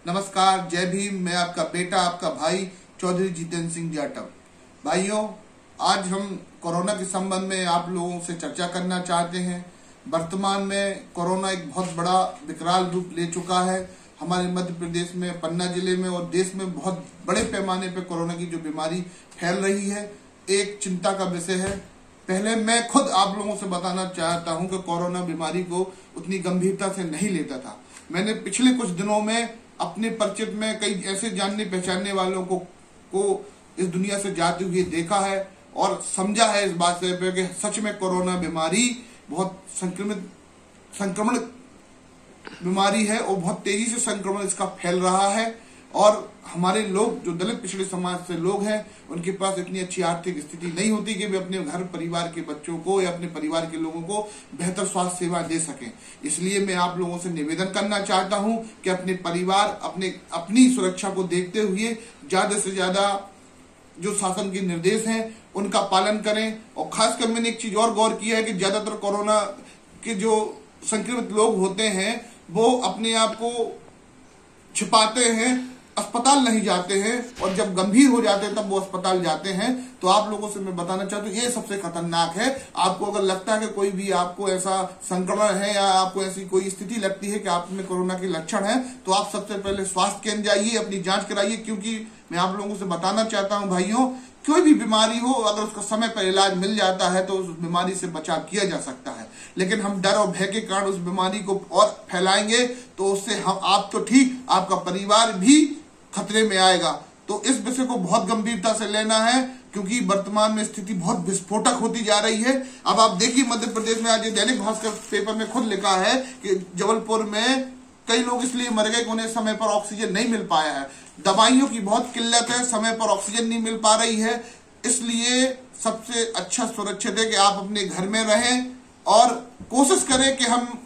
नमस्कार, जय भीम। मैं आपका बेटा, आपका भाई चौधरी जितेंद्र सिंह जाटव। भाइयों, आज हम कोरोना के संबंध में आप लोगों से चर्चा करना चाहते हैं। वर्तमान में कोरोना एक बहुत बड़ा विकराल रूप ले चुका है। हमारे मध्य प्रदेश में, पन्ना जिले में और देश में बहुत बड़े पैमाने पर कोरोना की जो बीमारी फैल रही है, एक चिंता का विषय है। पहले मैं खुद आप लोगों से बताना चाहता हूं कि कोरोना बीमारी को उतनी गंभीरता से नहीं लेता था। मैंने पिछले कुछ दिनों में अपने परिचित में कई ऐसे जानने पहचानने वालों को इस दुनिया से जाते हुए देखा है और समझा है इस बात से कि सच में कोरोना बीमारी बहुत संक्रमण बीमारी है और बहुत तेजी से संक्रमण इसका फैल रहा है। और हमारे लोग जो दलित पिछड़े समाज से लोग हैं, उनके पास इतनी अच्छी आर्थिक स्थिति नहीं होती कि वे अपने घर परिवार के बच्चों को या अपने परिवार के लोगों को बेहतर स्वास्थ्य सेवा दे सकें। इसलिए मैं आप लोगों से निवेदन करना चाहता हूं कि अपने परिवार, अपनी सुरक्षा को देखते हुए ज्यादा से ज्यादा जो शासन के निर्देश हैं उनका पालन करें। और खासकर मैंने एक चीज और गौर किया है कि ज्यादातर कोरोना के जो संक्रमित लोग होते हैं वो अपने आप को छिपाते हैं, अस्पताल नहीं जाते हैं, और जब गंभीर हो जाते हैं तब वो अस्पताल जाते हैं। तो आप लोगों से मैं बताना चाहता हूँ, ये सबसे खतरनाक है। आपको अगर लगता है कि कोई भी आपको ऐसा संक्रमण है या आपको ऐसी कोई स्थिति लगती है कि आप में कोरोना के लक्षण है, तो आप सबसे पहले स्वास्थ्य केंद्र जाइए, अपनी जांच कराइए। क्योंकि मैं आप लोगों से बताना चाहता हूँ भाइयों, कोई भी बीमारी हो, अगर उसका समय पर इलाज मिल जाता है तो उस बीमारी से बचाव किया जा सकता है। लेकिन हम डर और भय के कारण उस बीमारी को और फैलाएंगे तो उससे हम, आप तो ठीक, आपका परिवार भी खतरे में आएगा। तो इस विषय को बहुत गंभीरता से लेना है, क्योंकि वर्तमान में स्थिति बहुत विस्फोटक होती जा रही है। अब आप देखिए, मध्य प्रदेश में आज दैनिक भास्कर पेपर में खुद लिखा है कि जबलपुर में कई लोग इसलिए मर गए कि उन्हें समय पर ऑक्सीजन नहीं मिल पाया है। दवाइयों की बहुत किल्लत है, समय पर ऑक्सीजन नहीं मिल पा रही है। इसलिए सबसे अच्छा सुरक्षित है कि आप अपने घर में रहें और कोशिश करें कि हम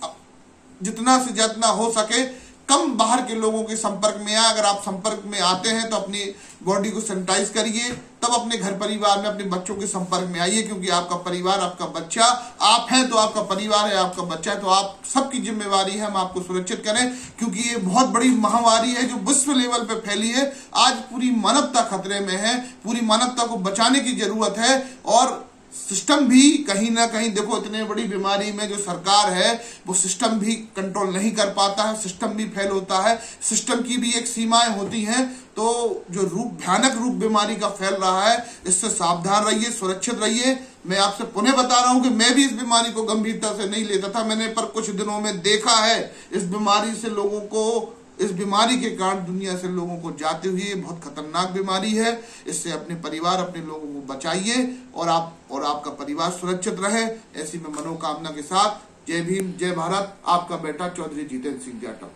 जितना से जितना हो सके कम बाहर के लोगों के संपर्क में आए। अगर आप संपर्क में आते हैं तो अपनी बॉडी को सैनिटाइज करिए, तब अपने घर परिवार में अपने बच्चों के संपर्क में आइए। क्योंकि आपका परिवार, आपका बच्चा, आप हैं तो आपका परिवार है, आपका बच्चा है तो आप सबकी जिम्मेवारी है हम आपको सुरक्षित करें। क्योंकि ये बहुत बड़ी महामारी है जो विश्व लेवल पे फैली है। आज पूरी मानवता खतरे में है, पूरी मानवता को बचाने की जरूरत है। और सिस्टम भी कहीं ना कहीं, देखो, इतने बड़ी बीमारी में जो सरकार है वो सिस्टम भी कंट्रोल नहीं कर पाता है, सिस्टम भी फेल होता है, सिस्टम की भी एक सीमाएं होती हैं। तो जो भयानक रूप बीमारी का फैल रहा है, इससे सावधान रहिए, सुरक्षित रहिए। मैं आपसे पुनः बता रहा हूं कि मैं भी इस बीमारी को गंभीरता से नहीं लेता था, मैंने पर कुछ दिनों में देखा है इस बीमारी से लोगों को, इस बीमारी के कारण दुनिया से लोगों को जाते हुए। बहुत खतरनाक बीमारी है। इससे अपने परिवार, अपने लोगों को बचाइए और आपका परिवार सुरक्षित रहे, ऐसी मैं मनोकामना के साथ। जय भीम, जय भारत। आपका बेटा चौधरी जितेंद्र सिंह जाटव।